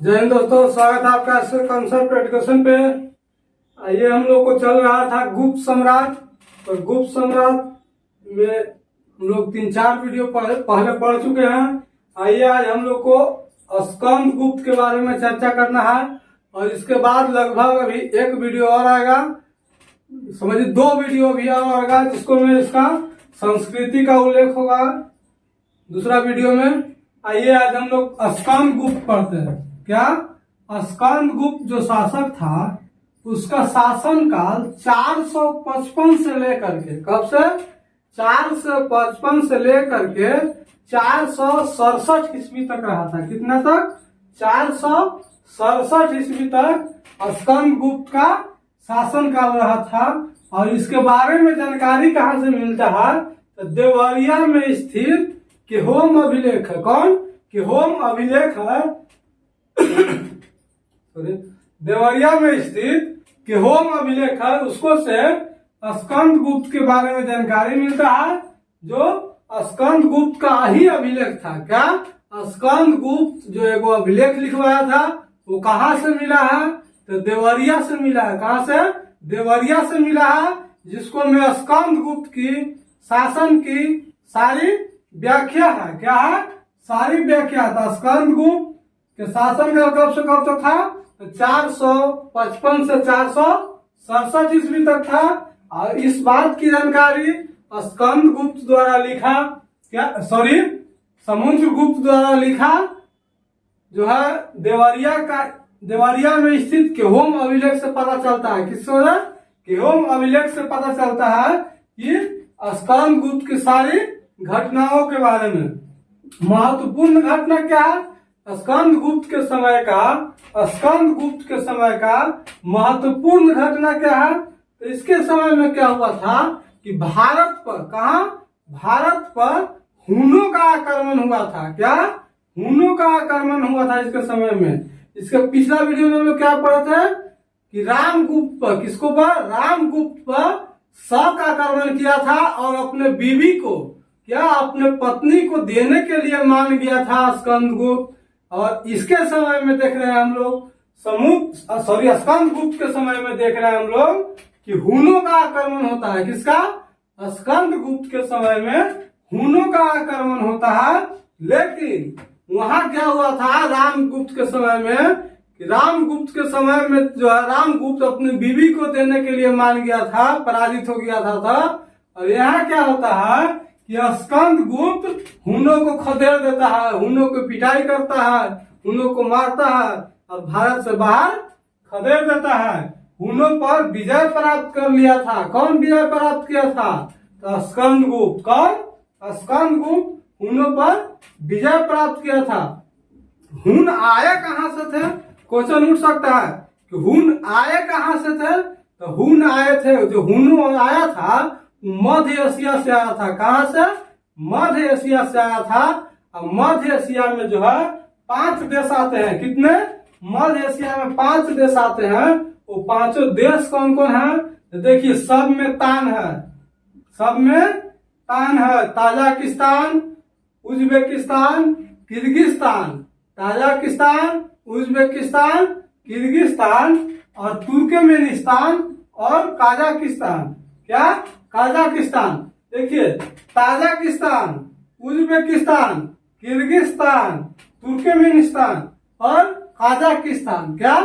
जय हिंद दोस्तों, स्वागत है आपका कंसेप्ट एजुकेशन पे। ये हम लोग को चल रहा था गुप्त सम्राट। तो गुप्त सम्राट में हम लोग 3-4 वीडियो पहले पढ़ चुके हैं। आइए आज हम लोग को स्कंद गुप्त के बारे में चर्चा करना है और इसके बाद लगभग अभी एक वीडियो और आएगा, समझिए 2 वीडियो भी और आएगा, जिसको में इसका संस्कृति का उल्लेख होगा दूसरा वीडियो में। आइए आज हम लोग स्कंद गुप्त पढ़ते हैं। क्या स्कंद गुप्त जो शासक था उसका शासन काल 455 से लेकर के, कब से 455 से लेकर के 467 ईस्वी तक रहा था। कितना तक? 467 ईस्वी तक स्कंद गुप्त का शासन काल रहा था। और इसके बारे में जानकारी कहाँ से मिलता है? तो देवरिया में स्थित केहोम अभिलेख है। कौन? केहोम अभिलेख है देवरिया में स्थित केहोम अभिलेख है, उसको से स्कंद गुप्त के बारे में जानकारी मिलता है, जो स्कंद गुप्त का ही अभिलेख था। क्या स्कंद गुप्त जो एगो अभिलेख लिखवाया था वो कहाँ से मिला है? तो देवरिया से मिला है। कहाँ से? देवरिया से मिला है, जिसको में स्कंद गुप्त की शासन की सारी व्याख्या है। क्या है? सारी व्याख्या था। स्कंद गुप्त के शासन का कब से कब तक था? तो 455 से 467 ईस्वी तक था। और इस बात की जानकारी स्कंद गुप्त द्वारा लिखा, समुद्र गुप्त द्वारा लिखा जो है देवरिया में स्थित केहोम अभिलेख से पता चलता है। किससे? केहोम अभिलेख से पता चलता है कि स्कंद गुप्त की सारी घटनाओं के बारे में। महत्वपूर्ण घटना क्या है? स्कंद गुप्त के समय का महत्वपूर्ण घटना क्या है? तो इसके समय में क्या हुआ था कि भारत पर हुनों का आक्रमण हुआ था। क्या? हुनों का आक्रमण हुआ था इसके समय में। इसके पिछला वीडियो में हम लोग क्या पढ़े थे कि रामगुप्त पर, किसको पर? रामगुप्त पर शक आक्रमण किया था और अपने बीवी को, क्या अपने पत्नी को देने के लिए मान गया था स्कंद गुप्त। और इसके समय में देख रहे हैं हम लोग स्कंद गुप्त के समय में देख रहे हैं हम लोग कि हुनों का आक्रमण होता है। किसका? स्कंद गुप्त के समय में हुनों का आक्रमण होता है। लेकिन वहां क्या हुआ था रामगुप्त के समय में कि रामगुप्त के समय में जो है रामगुप्त अपनी बीवी को देने के लिए मान गया था, पराजित हो गया था। और यहाँ क्या होता है कि स्कंद गुप्त हुनों को खदेड़ देता है, हुनों को पिटाई करता है, हुनों को मारता है और भारत से बाहर खदेड़ देता है। हुनों पर विजय प्राप्त कर लिया था। कौन विजय प्राप्त किया था? तो स्कंद गुप्त। कौन? स्कंद गुप्त हुनों पर विजय प्राप्त किया था। हुन आए कहाँ से थे? क्वेश्चन उठ सकता है कि हुन आए कहाँ से थे? तो हुन आए थे, जो हुन आया था मध्य एशिया से आया था। कहाँ से? मध्य एशिया से आया था। और मध्य एशिया में जो है 5 देश आते हैं। कितने? मध्य एशिया में 5 देश आते हैं। वो 5 देश कौन कौन है? तो देखिए सब में तान है। Tajikistan, Uzbekistan, Kyrgyzstan. Tajikistan, Uzbekistan, Kyrgyzstan और तुर्कमेनिस्तान और कजाकिस्तान। क्या? कजाकिस्तान। देखिए ताजिकिस्तान, उज्बेकिस्तान, किर्गिस्तान, तुर्कमेनिस्तान और कजाकिस्तान। क्या?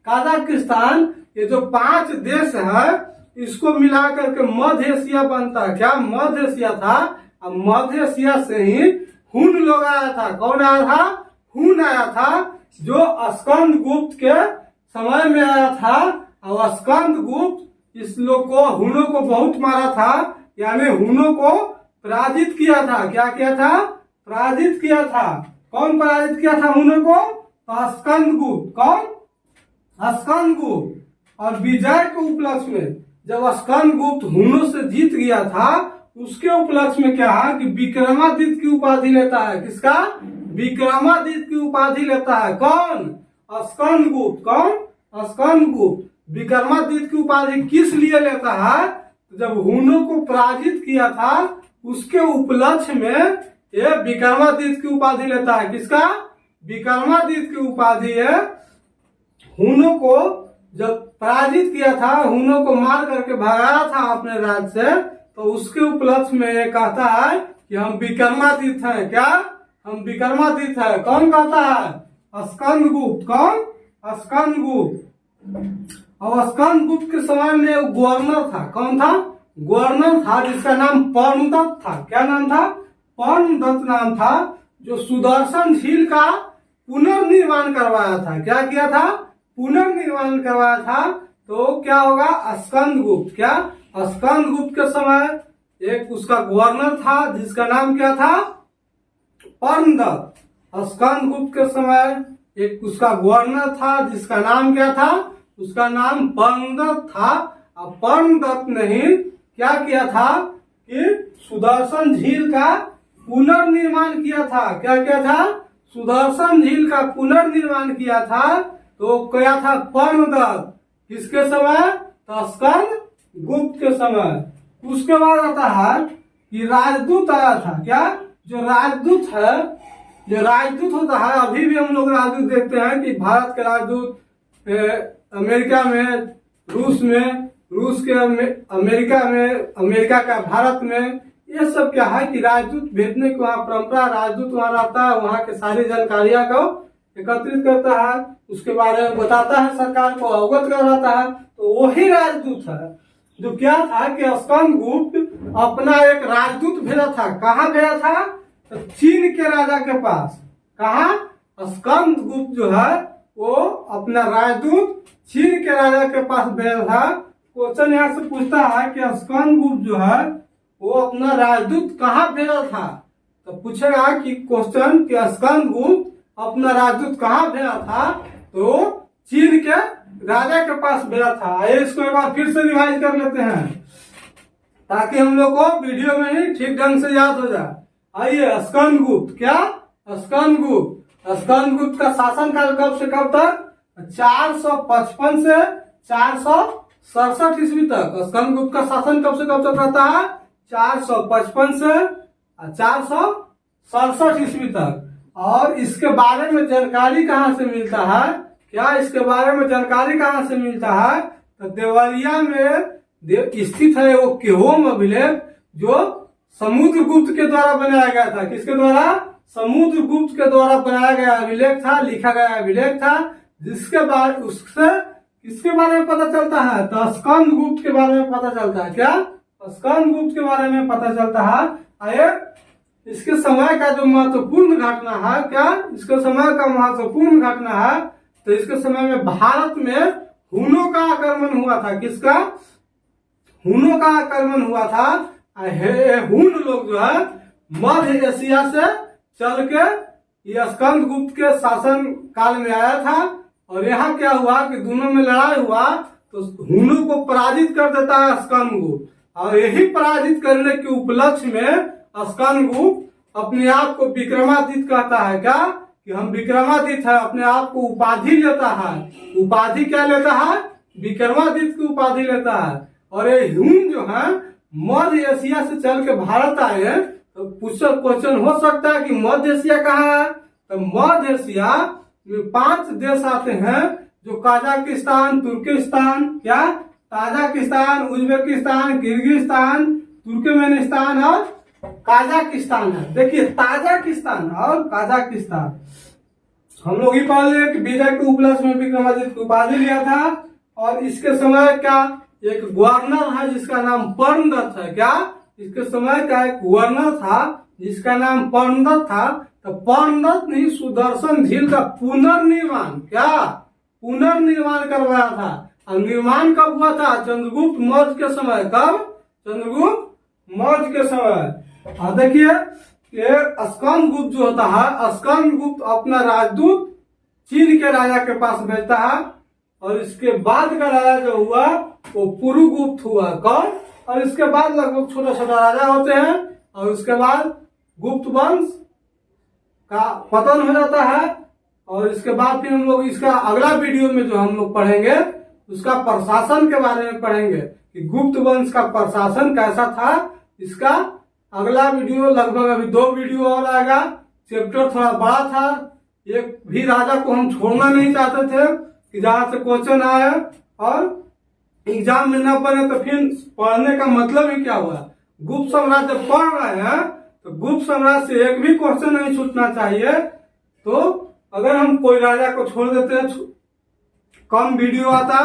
कजाकिस्तान। ये जो 5 देश है इसको मिला करके मध्य एशिया बनता है। क्या? मध्य एशिया था। और मध्य एशिया से ही हुन लोग आया था। कौन आया था? हुन आया था, जो स्कंद गुप्त के समय में आया था। और स्कंद गुप्त इस लोग को, हुनों को बहुत मारा था, यानी हुनों को पराजित किया था। क्या किया था? पराजित किया था। कौन पराजित किया था हुनों को? तो स्कंद गुप्त। कौन? स्कंद गुप्त। और विजय के उपलक्ष्य में जब स्कंद गुप्त हुनों से जीत गया था, उसके उपलक्ष्य में क्या है कि विक्रमादित्य की उपाधि लेता है। किसका? विक्रमादित्य की उपाधि लेता है। कौन? स्कंद गुप्त। कौन? स्कंद गुप्त विक्रमादित्य की उपाधि किस लिए लेता है? जब हुनों को पराजित किया था उसके उपलक्ष्य में ये विक्रमादित्य की उपाधि लेता है। किसका? विक्रमादित्य की उपाधि है। हुनों को जब पराजित किया था, हुनों को मार करके भगाया था अपने राज्य से, तो उसके उपलक्ष्य में ये कहता है कि हम विक्रमादित्य हैं। क्या? हम विक्रमादित्य है। कौन कहता है? स्कंदगुप्त। कौन? स्कंदगुप्त। और स्कंदगुप्त के समय में एक गवर्नर था। कौन था? गवर्नर था जिसका नाम परमदत्त था। क्या नाम था? परमदत्त नाम था, जो सुदर्शन झील का पुनर्निर्माण करवाया था। क्या किया था? पुनर्निर्माण करवाया था। तो क्या होगा? स्कंदगुप्त। क्या? स्कंदगुप्त के समय एक उसका गवर्नर था जिसका नाम क्या था? परमदत्त। स्कंदगुप्त के समय एक उसका गवर्नर था जिसका नाम क्या था? उसका नाम परमदत्त था। और परमदत्त ने ही क्या किया था कि सुदर्शन झील का पुनर्निर्माण किया था। क्या किया था? सुदर्शन झील का पुनर्निर्माण किया था। तो क्या था? परमदत्त। किसके समय? तो स्कंदगुप्त के समय। उसके बाद आता है कि राजदूत आया था। क्या? जो राजदूत है, जो राजदूत होता है, अभी भी हम लोग राजदूत देखते हैं कि भारत के राजदूत अमेरिका में, रूस में, रूस के अमेरिका में, अमेरिका का भारत में, ये सब क्या है कि राजदूत भेजने की वहाँ परंपरा। राजदूत वहाँ रहता है, वहाँ के सारी जानकारियां को एकत्रित करता है, उसके बारे में बताता है, सरकार को अवगत कराता है। तो वही राजदूत है जो क्या था कि स्कंदगुप्त अपना एक राजदूत भेजा था। कहाँ भेजा था? तो चीन के राजा के पास। कहाँ? स्कंदगुप्त जो है वो अपना राजदूत चीन के राजा के पास भेजा था। क्वेश्चन यहाँ से पूछता है कि स्कंदगुप्त जो है वो अपना राजदूत कहाँ भेजा था। तो पूछेगा कि क्वेश्चन कि स्कंदगुप्त अपना राजदूत कहाँ भेजा था, तो चीन के राजा के पास भेजा था। आइए इसको एक बार फिर से रिवाइज कर लेते हैं ताकि हम लोग को वीडियो में ही ठीक ढंग से याद हो जाए। आइए, स्कंदगुप्त। क्या? स्कंदगुप्त का शासनकाल कब से कब तक? 455 से 467 ईस्वी तक। स्कंदगुप्त का शासन कब से कब तक रहता है? 455 से 467 ईस्वी तक। और इसके बारे में जानकारी कहाँ से मिलता है? क्या इसके बारे में जानकारी कहाँ से मिलता है? तो देवरिया में स्थित है वो केहोम अभिलेख, जो समुद्रगुप्त के द्वारा बनाया गया था। किसके द्वारा? समुद्रगुप्त के द्वारा बनाया गया अभिलेख था, लिखा गया अभिलेख था, जिसके बाद उससे किसके बारे में पता चलता है? तो स्कंदगुप्त के बारे में पता चलता है। क्या? स्कंदगुप्त के बारे में पता चलता है। आइए, इसके समय का जो महत्वपूर्ण घटना है, क्या इसके समय का महत्वपूर्ण घटना है? तो इसके समय में भारत में हुनों का आक्रमण हुआ था। किसका? हुनों का आक्रमण हुआ था। हुन लोग जो है मध्य एशिया से चल के ये स्कंदगुप्त के शासन काल में आया था। और यहाँ क्या हुआ कि दोनों में लड़ाई हुआ, तो हुनों को पराजित कर देता है स्कंदगुप्त। और यही पराजित करने के उपलक्ष्य में स्कंदगुप्त अपने आप को विक्रमादित्य कहता है। क्या? कि हम विक्रमादित्य है, अपने आप को उपाधि लेता है। उपाधि क्या लेता है? विक्रमादित्य की उपाधि लेता है। और ये हुन जो है मध्य एशिया से चल के भारत आए हैं। तो क्वेश्चन हो सकता है कि मध्य एशिया कहाँ है? तो मध्य एशिया में 5 देश आते हैं, जो कजाकिस्तान, तुर्किस्तान, क्या ताजिकिस्तान, उज्बेकिस्तान, किर्गिस्तान, तुर्कमेनिस्तान और कजाकिस्तान है। देखिए, ताजिकिस्तान और कजाकिस्तान हम लोग ही पढ़ लिए कि विजय के उपलक्ष्य में विक्रमादित्य की उपाधि लिया था। और इसके समय का एक गवर्नर है जिसका नाम परमदत्त है। क्या? इसके समय का एक गवर्नर था जिसका नाम परमदत्त था। तो परमदत्त ने सुदर्शन झील का पुनर्निर्माण, क्या पुनर्निर्माण करवाया था। और निर्माण कब हुआ था? चंद्रगुप्त मौर्य के समय। कब? चंद्रगुप्त मौर्य के समय। और देखिए, स्कंदगुप्त जो होता है, स्कंदगुप्त अपना राजदूत चीन के राजा के पास भेजता है। और इसके बाद का राजा जो हुआ वो पुरुगुप्त हुआ। कौन? और इसके बाद लगभग छोटा छोटा राजा होते हैं। और उसके बाद गुप्त वंश का पतन हो जाता है। और इसके बाद फिर हम लोग इसका अगला वीडियो में जो हम लोग पढ़ेंगे उसका प्रशासन के बारे में पढ़ेंगे कि गुप्त वंश का प्रशासन कैसा था। इसका अगला वीडियो, लगभग अभी 2 वीडियो और आएगा। चैप्टर थोड़ा बड़ा था, एक भी राजा को हम छोड़ना नहीं चाहते थे कि जहां से क्वेश्चन आए और एग्जाम में न बने तो फिर पढ़ने का मतलब ही क्या हुआ। गुप्त साम्राज्य पढ़ रहे हैं तो गुप्त साम्राज्य से एक भी क्वेश्चन नहीं छूटना चाहिए। तो अगर हम कोई राजा को छोड़ देते हैं, कम वीडियो आता,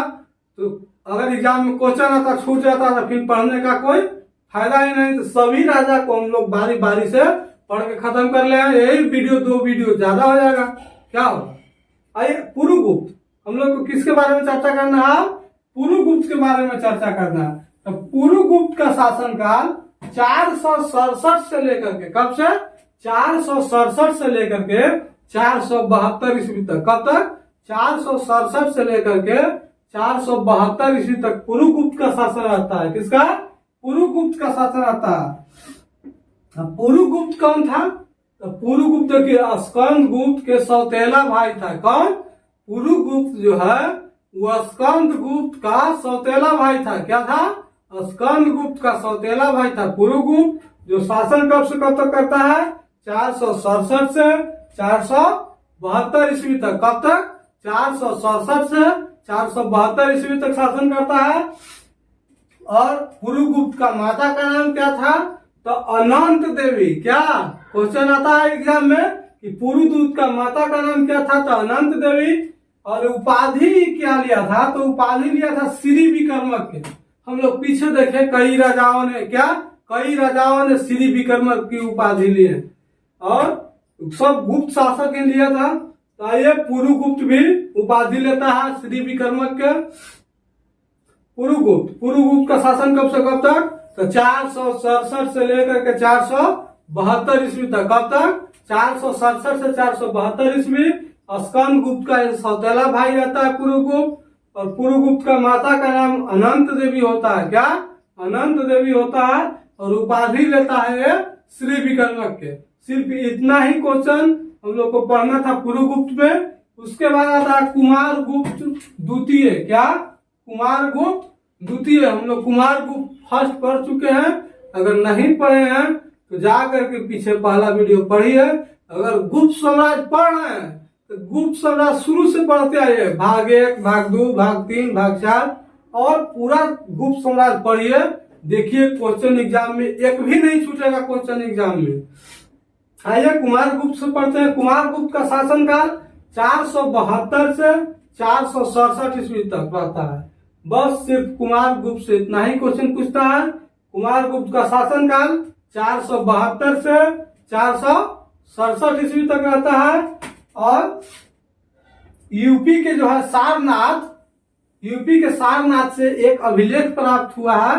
तो अगर एग्जाम में क्वेश्चन आता छूट जाता तो फिर पढ़ने का कोई फायदा ही नहीं। तो सभी राजा को हम लोग बारी बारी से पढ़ के खत्म कर ले। यही वीडियो 2 वीडियो ज्यादा हो जाएगा, क्या होगा। आइए पुरुगुप्त, हम लोग को किसके बारे में चर्चा करना है, पुरुगुप्त के बारे में चर्चा करना है। तो पुरुगुप्त का शासनकाल 467 से लेकर के, कब से 467 से लेकर के 472 ईस्वी तक। कब तक 467 से लेकर के 472 ईस्वी तक पुरुगुप्त का शासन रहता है। किसका, पुरुगुप्त का शासन रहता है। पुरुगुप्त कौन था, तो पुरुगुप्त के स्कंदगुप्त के सौतेला भाई था। कौन, पुरुगुप्त जो है वो स्कंदगुप्त का सौतेला भाई था। क्या था, स्कंदगुप्त का सौतेला भाई था पुरुगुप्त, जो शासन कब से कब तक करता है, 467 से 472 ईस्वी तक। कब तक, 467 से 472 ईस्वी तक शासन करता है। और पुरुगुप्त का माता का नाम क्या था, तो अनंत देवी। क्या क्वेश्चन आता है एग्जाम में कि पुरुगुप्त का माता का नाम क्या था, तो अनंत देवी। और उपाधि क्या लिया था, तो उपाधि लिया था श्री विक्रमक के। हम लोग पीछे देखे कई राजाओं ने श्री विक्रमक की उपाधि ली है और सब गुप्त शासक ने लिया था। तो आइए पुरुगुप्त भी उपाधि लेता है श्री विक्रमक के। पुरुगुप्त का शासन कब से कब तक, तो 467 से लेकर के 472 ईस्वी तक। कब तक, 467 से 472 ईस्वी। स्कंदगुप्त का सौतेला भाई रहता है पुरुगुप्त, और पुरुगुप्त का माता का नाम अनंत देवी होता है। क्या, अनंत देवी होता है। और उपाधि लेता है श्री विक्रमक के। सिर्फ इतना ही क्वेश्चन हम लोग को पढ़ना था पुरुगुप्त में। उसके बाद आता है कुमारगुप्त द्वितीय। क्या, कुमारगुप्त द्वितीय। हम लोग कुमारगुप्त फर्स्ट पढ़ चुके हैं, अगर नहीं पढ़े हैं तो जा करके पीछे पहला वीडियो पढ़िए। अगर गुप्त साम्राज्य पढ़ रहे हैं तो गुप्त साम्राज्य शुरू से पढ़ते आइए, भाग 1, भाग 2, भाग 3, भाग 4 और पूरा गुप्त साम्राज्य पढ़िए। देखिए क्वेश्चन एग्जाम में एक भी नहीं छूटेगा क्वेश्चन एग्जाम में। आइए कुमारगुप्त से पढ़ते हैं। कुमारगुप्त का शासनकाल 472 से 467 ईस्वी तक रहता है। बस सिर्फ कुमारगुप्त से इतना ही क्वेश्चन पूछता है। कुमारगुप्त का शासनकाल 472 से 467 ईस्वी तक रहता है। और यूपी के जो है सारनाथ, यूपी के सारनाथ से एक अभिलेख प्राप्त हुआ है।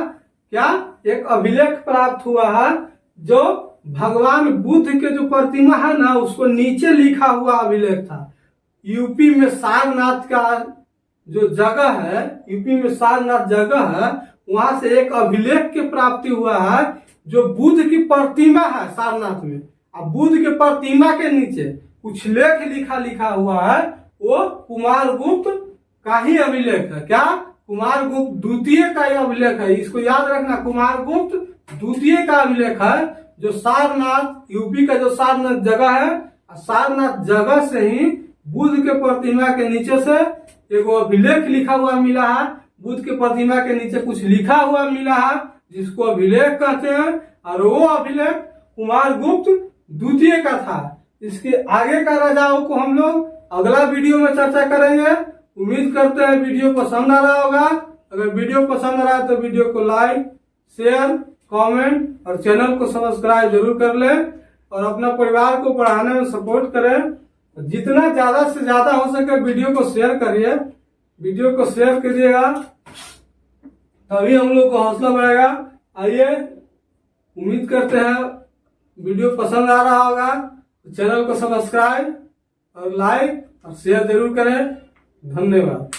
क्या, एक अभिलेख प्राप्त हुआ है जो भगवान बुद्ध के जो प्रतिमा है ना उसको नीचे लिखा हुआ अभिलेख था। यूपी में सारनाथ का जो जगह है, यूपी में सारनाथ जगह है, वहां से एक अभिलेख की प्राप्ति हुआ है जो बुद्ध की प्रतिमा है सारनाथ में। अब बुद्ध के प्रतिमा के नीचे कुछ लेख लिखा हुआ है, वो कुमारगुप्त का ही अभिलेख है। क्या, कुमारगुप्त द्वितीय का ही अभिलेख है। इसको याद रखना, कुमारगुप्त द्वितीय का अभिलेख है जो सारनाथ, यूपी का जो सारनाथ जगह है, सारनाथ जगह से ही बुद्ध के प्रतिमा के नीचे से एक अभिलेख लिखा हुआ मिला है। बुद्ध के प्रतिमा के नीचे कुछ लिखा हुआ मिला है जिसको अभिलेख कहते हैं, और वो अभिलेख कुमारगुप्त द्वितीय का था। इसके आगे का राजाओं को हम लोग अगला वीडियो में चर्चा करेंगे। उम्मीद करते हैं वीडियो पसंद आ रहा होगा। अगर वीडियो पसंद आ रहा है तो वीडियो को लाइक, शेयर, कमेंट और चैनल को सब्सक्राइब जरूर कर लें और अपना परिवार को पढ़ाने में सपोर्ट करें। जितना ज्यादा से ज्यादा हो सके वीडियो को शेयर करिए। वीडियो को शेयर करिएगा तभी हम लोग को हौसला बढ़ेगा। आइए, उम्मीद करते हैं वीडियो पसंद आ रहा होगा। चैनल को सब्सक्राइब और लाइक और शेयर जरूर करें। धन्यवाद।